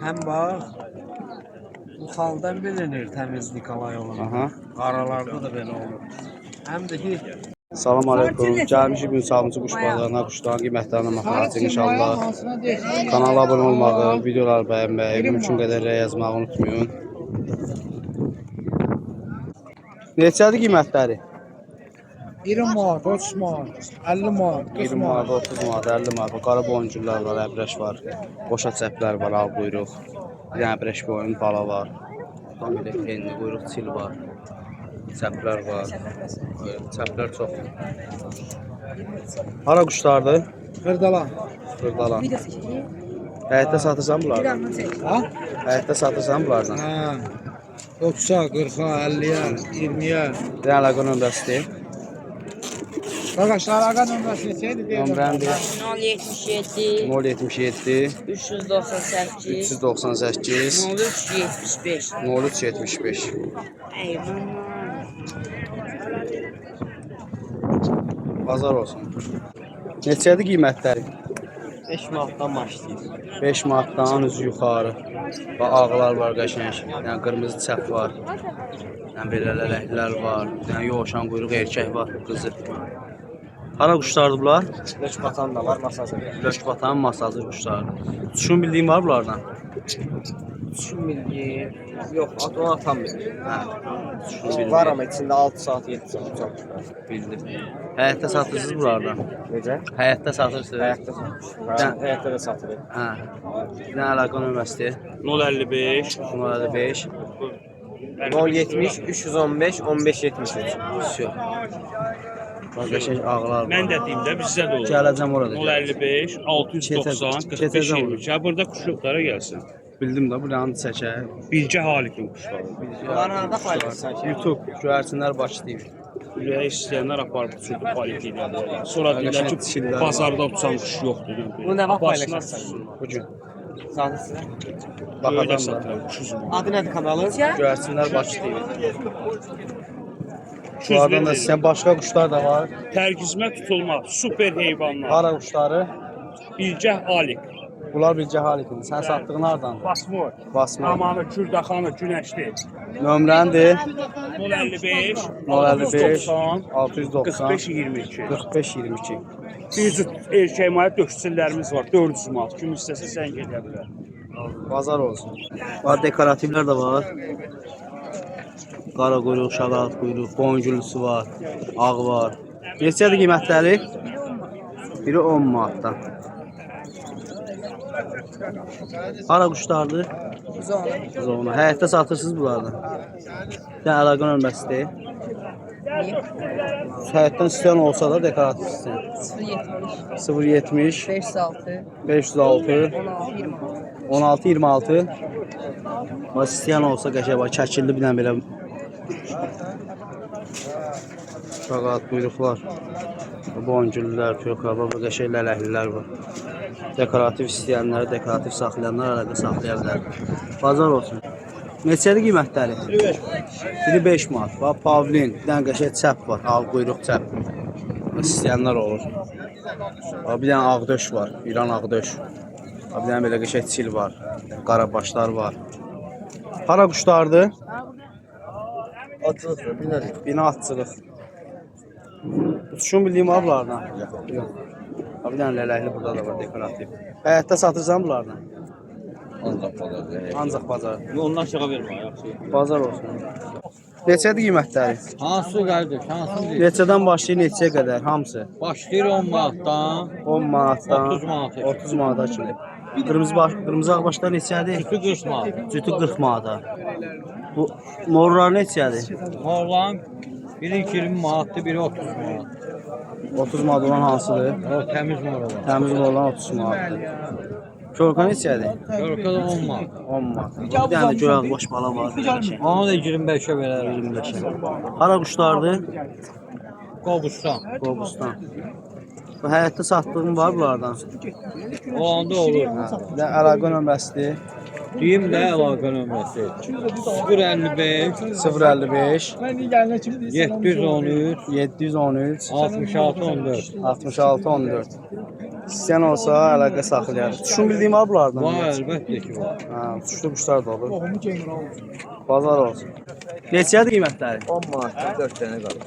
Hem bax, bu xaldan bilinir təmizlik alay olan. Aha. Qaralarda da belə olur. Həm də ki, Salam aleyküm. Gəlmişik gün sabunçu quş bazarına, quşların qiymətlərinə baxacağıq inşallah. Kanala abunə olmağı, videoları bəyənməyi, mümkün qədər rəy yazmağı unutmayın. Neçədir qiymətləri? 20 manat, 30 manat, 50 manat, 20 manat, 30 manat, 50 manat. Qara boyuncurlar var, əbrəş var. Qoşa çəplər var, ağ quyruq. Bir dənə əbrəş boyun bala var. Tam bir də enli quyruq çil var. Çəplər var. Çəplər çox. Hara quşlardır? Qırdalan. Qırdalan. Həyətdə satırsan bunlardan? Ha? Həyətdə satırsan bunlardan? Ha. 30-a, 40-a, 50-yə, 20-yə. Bir dənə əlaqə nömrəsidir. Qardaşlar, ağa nömrəsi neçəydi? Nömrəndir 077 077 398 398 0375. 0375. Eyvallah. Bazar olsun. Neçədir qiymətləri? 5 manatdan başlayır. 5 manatdan üzü yuxarı. Bax ağlar var qəşəng. Yəni qırmızı çəp var. Yəni belə lələklər var. Yəni yoğuşan quyruq erkək var, qızı. Hara quşlardır bunlar? Lök batan da var, masajı. Lök batan masajı quşlardır. Uçuşun bildiyim var bunlardan? Düşün bilgi. Yox, onu atam bilir. Hə. Uçuşun bildim. Var ama içində 6 saat, 7 saat uçaq. Bildim. Həyətdə satırsınız bunlardan? Necə? Həyətdə satırsınız? Həyətdə satılır. Həyətdə də satılır. Hə. Bir dənə əlaqə nömrəsidir. 055 055 070 315 15 73. Sio. Qəşəng ağlar var. mən də deyim də bizdə də olur. Gələcəm orada. 055 690 45 23. Ha burada kuşluqlara gəlsin. Bildim də buranı çəkək. Bilgə Halikin kuşları. Bunları harada paylaşırsan ki? YouTube göyərçinlər Bakı TV. Ürəyə istəyənlər aparıb uçurdu kvalitetli. Sonra deyirlər ki, Çillər bazarda uçan kuş yoxdur. Bu nə vaxt paylaşırsan? Bu gün Zaten Böyle baxacam da. satılan kuş uzun. adı nədir kanalın? Göyərçinlər Bakı TV. 200 Bunlardan da verir. sizə başqa quşlar da var. Tərkizmə tutulmaz, super heyvanlar. Hara quşları? Bilgə Halik. Bunlar bilcə halikindir. Sən satdığın hardan? Basmor. Basma. Amanı, Kürdaxanı, Günəşli. Nömrəndir 055 055 690 690 45 22. 45 22. Bir cüt erkək maya döşçülərimiz var, 400 manat. Kim istəsə zəng edə bilər. Bazar olsun. Var dekorativlər də var. Qara quyruq, şalat quyruq, boyunculusu var, ağ var. Neçədir qiymətləri? Biri 10 manatdan. Hara quşlardır? Zona. Həyətdə satırsınız bunlardan. Bir dənə əlaqə nömrəsidir. Həyətdən istəyən olsa da dekorativ istəyən. 070 56 506 16 26. 16 26. Bax istəyən olsa qəşəng bax çəkildi bir dənə belə. Şaqat quyruqlar. Boncuklar, kökəbə, qəşəng lələhlilər var. Dekorativ istəyənlər, dekorativ saxlayanlar əlaqə saxlaya bilər. Bazar olsun. Neçədir qiymətləri? Biri 5 manat. Bax pavlin, bir dənə qəşəng çəp var, ağ quyruq çəp. İstəyənlər olur. Bax bir dənə ağdöş var, İran ağdöş. Bax bir dənə belə qəşəng çil var, qarabaşlar var. Hara quşlardır? Atılır, binədir. Bina atçılıq. Uçuşun bildiyim var bunlardan? Yox. Bir dənə lələkli burada da var, dekorativ. Həyətdə satırsan bunlardan? Ancaq bazarda. Ancaq bazar. Ondan aşağı vermə, yaxşı. Bazar olsun. Neçədir qiymətləri? Hansı qardaş, hansı deyil? Neçədən başlayır, neçəyə qədər? Hamısı? Başlayır 10 manatdan, 10 manatdan 30 manata. 30 manata kimi. Qırmızı ağbaşlar neçədir? 40 manat. Cütü 40 manata. Bu morlar neçədir? Oğlan biri 20 manatdır, biri 30 manat. 30 manat olan hansıdır? O təmiz mor olan. Təmiz olan 30 manatdır. Körka neçədir? Körkə də 10 manat. 10 manat. Bir dənə də göy ağbaş bala var. Onu da 25-ə verərəm. 25-ə. Hara quşlardır? Qobustan. Qobustan. Bu həyətdə satdığın var bunlardan? O anda olur. Bir də əlaqə nömrəsidir. Deyim də əlaqə nömrəsi 055 055 713 713 66 14 66 14. İstəyən olsa əlaqə saxlayar. Tuşun bildiyim var bunlardan. Var, əlbəttə ki var. Ha, tuşlu quşlar da olur. Bazar olsun. Neçədir qiymətləri? 10 manatdan 4 dənə qalır.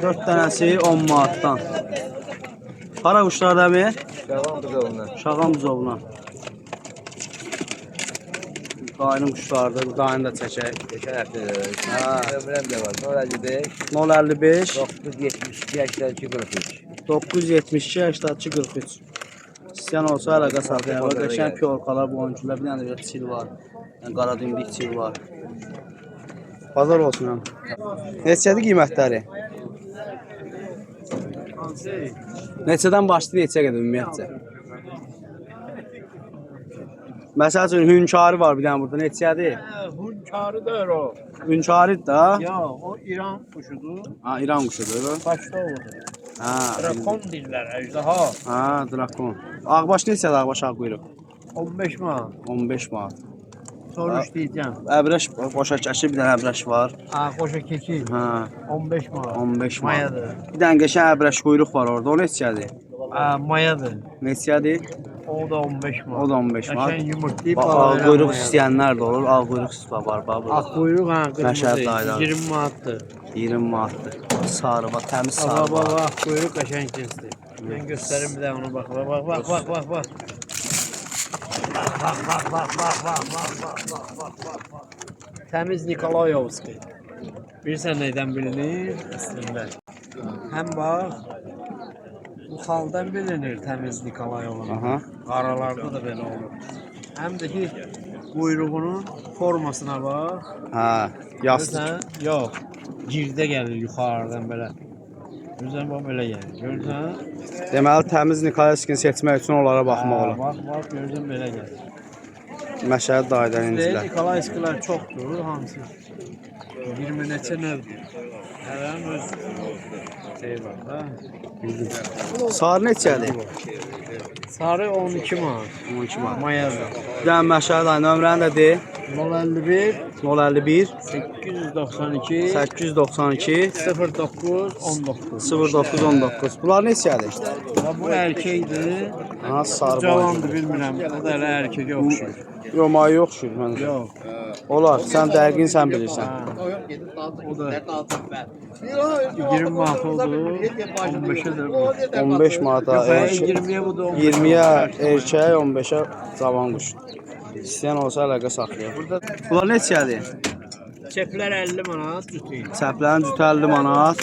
4 dənəsi 10 manatdan. Hara quşlar dəmi? Şaban buzovundan. Şağan buzovuna. Dayının quşlardır. Bu dayını da çəkək. Geçen hafta da var. Ha. Ömrəm də var. 055 055 972 82 43. 972 82 43. İstəyən olsa əlaqə saxlayar. Bax, qəşəng piyorkalar, boyuncular, bir dənə də belə çil var. Yəni qara dimdik çil var. Bazar olsun həm. Neçədir qiymətləri? Neçədən başlayır, neçəyə qədər ümumiyyətcə? Məsəl üçün hünkârı var bir dənə burada. Neçədir? Hünkârı da o. Hünkârı da. Ya o İran kuşudur. Ha, İran quşudur. Başda olur. Ha. Drakon dillər, əjdaha. Ha, drakon. Ağbaş neçədir ağbaş ağ quyruq? 15 manat. 15 manat. Soruş deyəcəm. Əbrəş qoşa kəşi bir dənə əbrəş var. Qoşa keçi. Ha, 15 manat. 15 manat. Mayadır. Bir dənə qəşəng əbrəş quyruq var orada. O neçədir? Mayadır. Neçədir? O da 15 manat. O da 15 manat. Qəşəng yumurtlayıb Bax, ağ quyruq istəyənlər də olur. Ağ quyruq var bax burada. Ağ quyruq Məşəd qırmızı. dayılar. 20 manatdır. 20 manatdır. Sarı bax, təmiz sarı Baba bax. ağ quyruq qəşəng cinsdir. Mən göstərim bir də onu bax. Bax. Təmiz Nikolayovski. Bilirsən nədən bilinir? Əslində. Həm bax, bu xaldan bilinir təmiz Nikolayovun. Aha. Qaralarda da belə olur. Həm də ki, quyruğunun formasına bax. Ha, yastıq. Görürsən? Yox, girdə gəlir yuxarıdan belə. Görürsən, bax belə gəlir. Görürsən? Deməli təmiz Nikolayevskini seçmək üçün onlara baxmaq olar. Bax, görürsən belə gəlir. Məşəd dayıdan incilər. Nikolayevskilər çoxdur, hamısı 20 neçə növdür. Hələnin öz şey var da. Sarı neçədir? Sarı 12 manat. 12 manat. Mayadır. Bir dənə Məşəd dayı nömrəni də de. 051 051 892 892 09 19. 0919. Bunlar neçədir? Bu erkəkdir. Ha, sarı. Cavandır, bilmirəm. O da elə erkəkə oxşuyur. Yox, may yoxdur məndə. Yox. Olar, sən dəqiqin sən bilirsən. O da 20 manat oldu. 15'e de. 15 manata erkək. 20'ye bu da 15. 20-yə erkək, 15-ə cavan quş. İstəyən olsa əlaqə saxlayır. Bunlar neçədir? Çepler 50 manat cütü. Səplərin cütü 50 manat.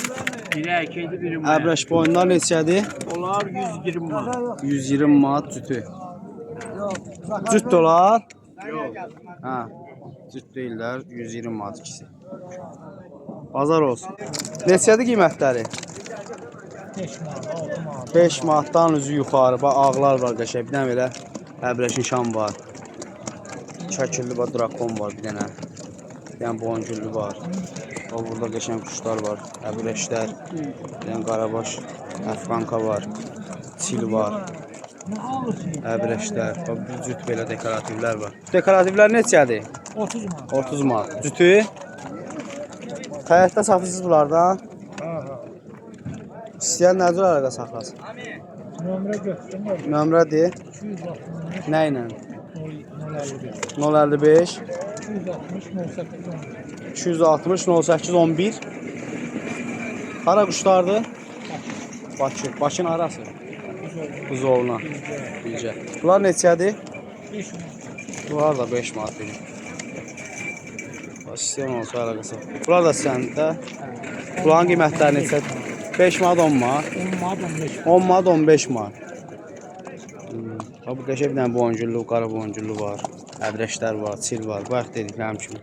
Biri erkekdi, biri manat. Əbrəş boyunlar neçədir? Onlar 120 manat. 120 manat cütü. Cüt dolar? Yok. Hə. Cüt deyirlər, 120 manat ikisi. Bazar olsun. Neçədir qiymətləri? 5 manatdan üzü yuxarı. Bax, ağlar var qəşəng. Bir dənə belə əbrəşin şam var. Şəkilli var, drakon var bir dənə. Bir dənə boncuklu var. O burada qəşəng quşlar var. Əbrəşlər. Bir dənə qarabaş, əfqanka var. Çil var. Əbrəşlər. Bax, bir cüt belə dekorativlər var. Dekorativlər neçədir? 30 manat. 30 manat. Cütü? Həyətdə satırsınız bunlardan? İstəyən nədir əlaqə saxlasın? Nömrə götürdüm. Nömrə deyil. 260 Nə ilə? 055 055 260 260 08 11. Hara quşlardır? Bakı. Bakının arası. Buzovuna. Bilcə. Bunlar neçədir? 5 manat. Bunlar da 5 manat verir. İstəyən olsa əlaqəsi. Bunlar da səndə. Bunların qiymətləri neçədir? 5 manat 10 manat. 10 manat 15. 10 manat 15 manat. Bu qəşəng bir dənə boncuklu, qara boncuklu var. Əbrəşlər var, çil var. Bax dediklərim kimi.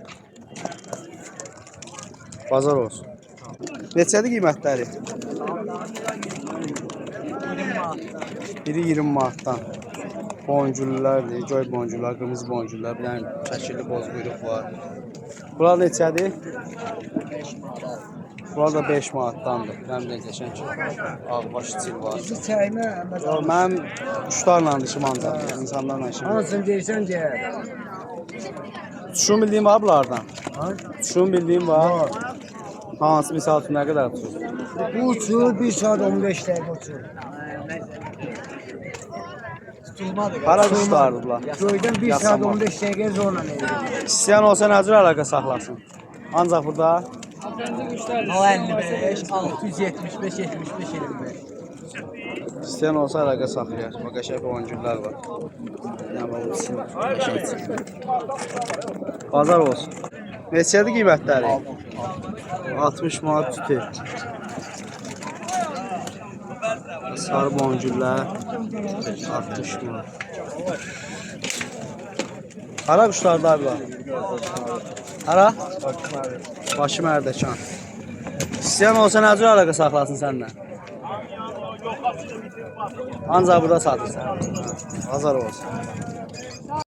Bazar olsun. Neçədir qiymətləri? Biri 20 manatdan. Boncuklulardır, göy boncuklar, qırmızı boncuklar, bir dənə şəkilli boz quyruq var. Bunlar neçədir? Bunlar da 5 manatdandır. Mənim də qəşəng ağbaş çil var. Çəyinə. Yox, mənim quşlarla işim ancaq, insanlarla işim yox. Hansını deyirsən deyə. Uçuşun bildiğin var bunlardan. Uçuşun bildiğin var. Hansı misal üçün nə qədər tutur? Bu uçur 1 saat 15 dakika uçur. Hara quşlardır bunlar? Köyden 1 saat 15 dakika zorla verir. İstəyən olsa nə cür əlaqə saxlasın? Ancaq burada O 55, 675, 75, 25. istəyən olsa əlaqə saxlayar. Bax qəşəng oyuncular var. Yəni bu uçsun. Bazar olsun. Neçədir qiymətləri? 60 manat tutur. Sarı boncuklar 60 manat. Hara quşlardır bunlar? Hara? Bakı Mərdəkan. İstəyən olsa nə cür əlaqə saxlasın səninlə? Ancaq burada satırsan. Bazar olsun.